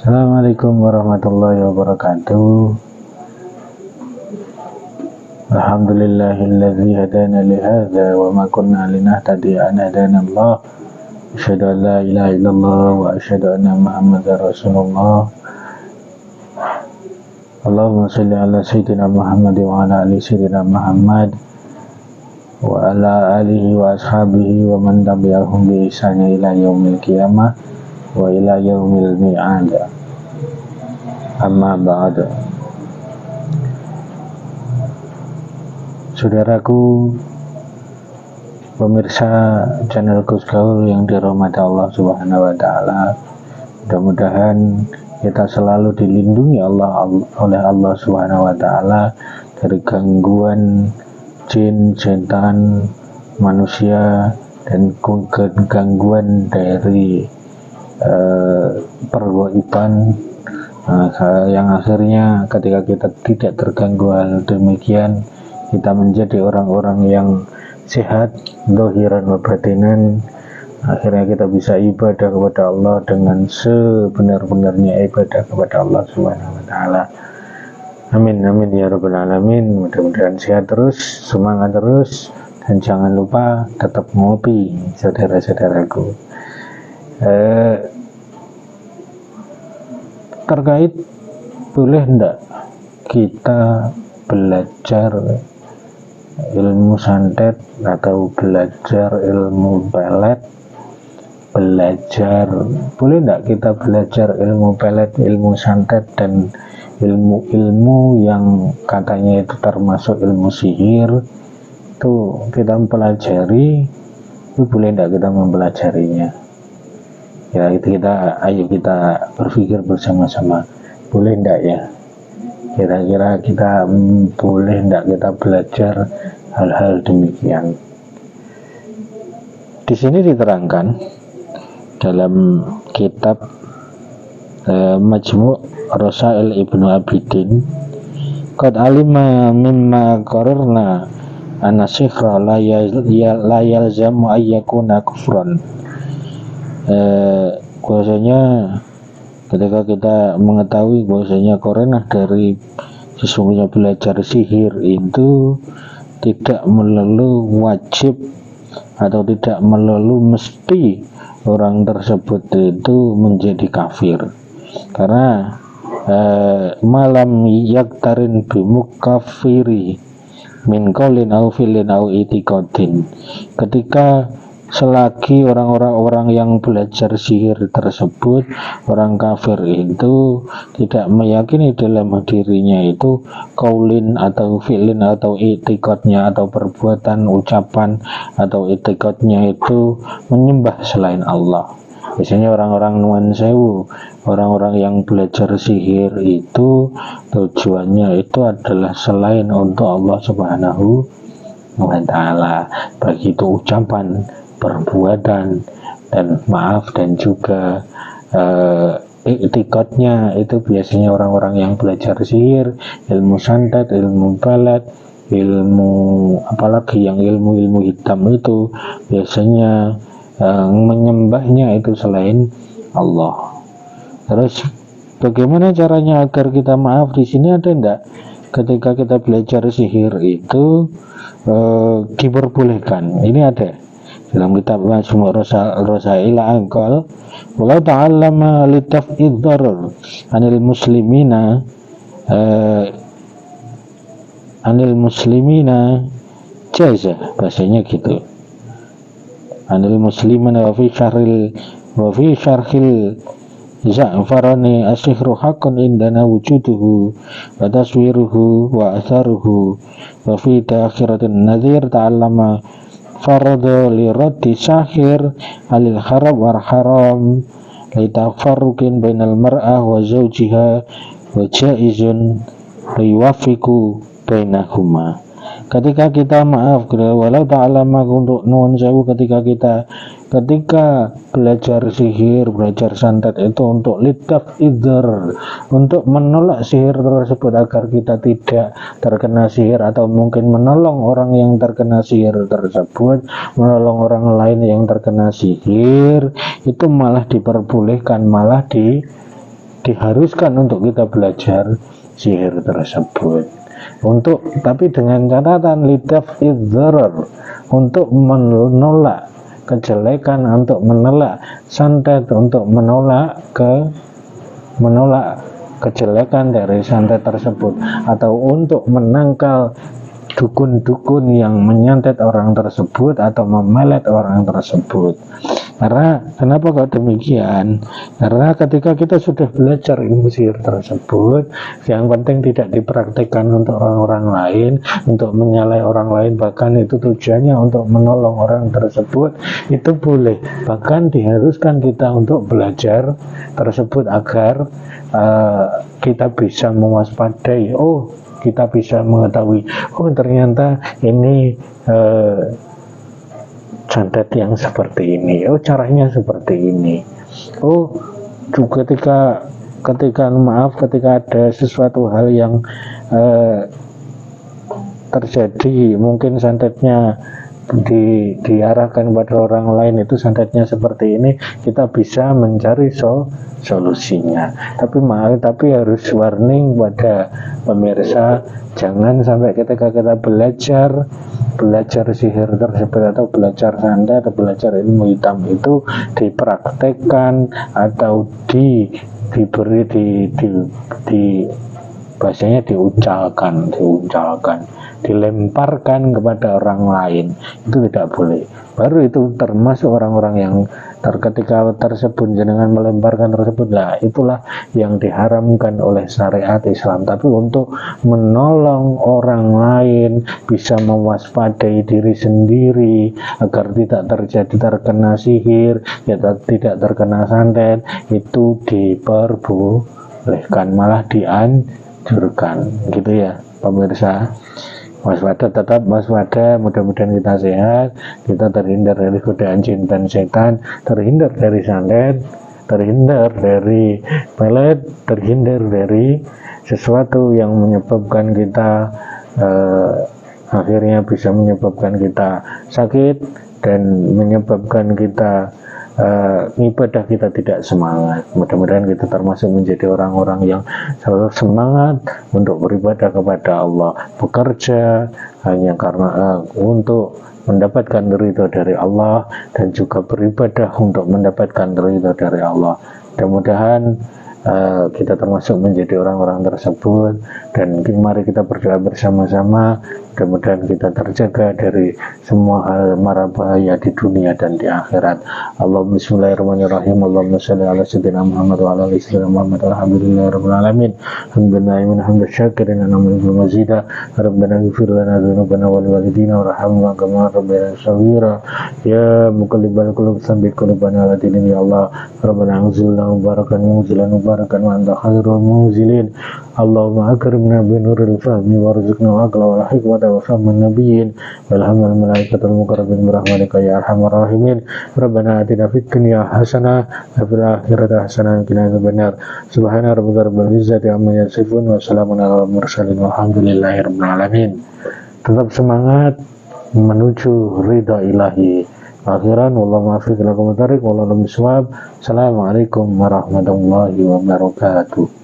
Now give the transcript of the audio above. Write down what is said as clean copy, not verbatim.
Assalamualaikum warahmatullahi wabarakatuh. Alhamdulillahilladzi hadana li hadza wa ma kunna linahtadiya an hadana Allah. Asyhadu an la ilaha illallah wa asyhadu anna Muhammadar Rasulullah. Allahumma shalli ala sayyidina Muhammad wa ala ali sayyidina Muhammad wa ala alihi wa ashabihi wa man tabi'ahum bi ihsan ila yaumil qiyamah wa ila yaumil mi'ad. Amma ba'd. Saudaraku pemirsa channel Gus Gaul yang dirahmati Allah Subhanahu wa taala, mudah-mudahan kita selalu dilindungi oleh Allah Subhanahu wa taala dari gangguan jin, setan, manusia, dan gangguan dari pergaulan, yang akhirnya ketika kita tidak terganggu hal demikian, kita menjadi orang-orang yang sehat zahiran wa batinan. Akhirnya kita bisa ibadah kepada Allah dengan sebenar-benarnya ibadah kepada Allah Subhanahu wa taala. Amin amin ya rabbal alamin. Mudah-mudahan sehat terus, semangat terus, dan jangan lupa tetap ngopi, saudara-saudaraku. Terkait boleh enggak kita belajar ilmu santet atau belajar ilmu pelet, boleh enggak kita belajar ilmu pelet, ilmu santet, dan ilmu-ilmu yang katanya itu termasuk ilmu sihir, itu kita mempelajari, itu boleh enggak kita mempelajarinya? Ya, itu ayo kita berpikir bersama-sama, boleh enggak ya? Kira-kira kita boleh enggak kita belajar hal-hal demikian? Di sini diterangkan dalam kitab Majmu' Rasail Ibnu Abidin, qad alima mimma qararna anna sihra la yalzamu ayyakuna kufran. Bahwasanya ketika kita mengetahui bahwasanya korenah dari sesungguhnya belajar sihir itu tidak melulu wajib atau tidak melulu mesti orang tersebut itu menjadi kafir, karena malam yaktarin bimukafiri min qaulin au filin au itiqadin, ketika selagi orang-orang yang belajar sihir tersebut, orang kafir itu tidak meyakini dalam dirinya itu kaulin atau fi'lin atau itikadnya atau perbuatan, ucapan atau itikadnya itu menyembah selain Allah. Biasanya orang-orang nuan sewu, orang-orang yang belajar sihir itu tujuannya itu adalah selain untuk Allah Subhanahu wa taala, baik itu ucapan, perbuatan, dan maaf, dan juga itikadnya itu biasanya orang-orang yang belajar sihir, ilmu santet, ilmu pelet, ilmu apalagi yang ilmu-ilmu hitam itu biasanya menyembahnya itu selain Allah. Terus bagaimana caranya agar kita maaf? Di sini ada enggak ketika kita belajar sihir itu diperbolehkan? Ini ada dalam kitab Majmu' Rasail Angkal, walau ta'allama litaf'id darar anil muslimina jaza, bahasanya gitu, anil muslimina wa fi syarhil Za'farani asihru haqqun indana wujuduhu wa taswiruhu wa atharuhu wa fi ta'akhiratin nadhir ta'allama farada li raddi sahir alil harab war haram li tafarruqin bainal mar'ah wa zawjiha wa jaizun liwafiku bainahuma. Ketika kita maaf, walau ta'alama untuk nuwun sewu, ketika belajar sihir, belajar santet itu untuk litaf idhar, untuk menolak sihir tersebut agar kita tidak terkena sihir, atau mungkin menolong orang yang terkena sihir tersebut, menolong orang lain yang terkena sihir, itu malah diperbolehkan, malah diharuskan untuk kita belajar sihir tersebut. Tapi dengan catatan lidaf idzarar, untuk menolak kejelekan, untuk menolak santet, untuk menolak kejelekan dari santet tersebut, atau untuk menangkal dukun-dukun yang menyantet orang tersebut atau memelet orang tersebut. Karena kenapa kok demikian? Karena ketika kita sudah belajar ilmu sihir tersebut, yang penting tidak dipraktikkan untuk orang-orang lain, untuk menyalai orang lain, bahkan itu tujuannya untuk menolong orang tersebut, itu boleh. Bahkan diharuskan kita untuk belajar tersebut agar kita bisa mewaspadai, kita bisa mengetahui, ternyata ini santet yang seperti ini, caranya seperti ini. Ketika ada sesuatu hal yang terjadi, mungkin santetnya diarahkan pada orang lain, itu santetnya seperti ini, kita bisa mencari solusinya. Tapi harus warning pada pemirsa, jangan sampai ketika kita belajar sihir tersebut atau belajar santet atau belajar ilmu hitam itu dipraktekkan atau bahasanya diucalkan, dilemparkan kepada orang lain, itu tidak boleh. Baru itu termasuk orang-orang yang ketika tersebut dengan melemparkan tersebut, itulah yang diharamkan oleh syariat Islam. Tapi untuk menolong orang lain, bisa mewaspadai diri sendiri agar tidak terkena sihir, tidak terkena santet, itu diperbolehkan, malah dianjurkan, gitu ya pemirsa. Tetap waspada, mudah-mudahan kita sehat, kita terhindar dari godaan jin dan setan, terhindar dari santet, terhindar dari pelet, terhindar dari sesuatu yang menyebabkan kita akhirnya bisa menyebabkan kita sakit dan menyebabkan kita ibadah kita tidak semangat. Mudah-mudahan kita termasuk menjadi orang-orang yang selalu semangat untuk beribadah kepada Allah, bekerja hanya karena untuk mendapatkan ridho dari Allah, dan juga beribadah untuk mendapatkan ridho dari Allah. Mudah-mudahan kita termasuk menjadi orang-orang tersebut, dan mari kita berdoa bersama-sama, mudah-mudahan kita terjaga dari semua hal mara bahaya di dunia dan di akhirat. Allahumma bismillahirrahmanirrahim. Allahumma sholli ala sayyidina Muhammad wa ala ali sayyidina Muhammad. Alhamdulillahirabbil alamin. Hamdan hamdan syakirin an'amul mazida. Rabbana ighfir lana dzunubana wa liwalidina warhamna kama rabbayana shaghira. Ya muqallibal qulub tsabbit qulubana ala dinik, ya Allah. Rabbana anzilna mubarakan munzilan mubarakan wa anta khairul munzilin. Allahumma akrimna bi nuril fahmi warzuqna aqla wal hikmata wa fahman nabiyyin walhamdul malaikatul muqarrabin birahmatika ya arhamar rahimin. Rabbana atina fid dunya hasanah wa fil akhirati hasanah wa qina adzabannar. Subhana rabbika rabbil izzati amma yasifun wa salamun alal mursalin walhamdulillahi rabbil alamin. Tetap semangat menuju ridha ilahi. Akhiran wallahu muwaffiq ila aqwamit thariq wallahu a'lam bishawab. Assalamualaikum warahmatullahi wabarakatuh.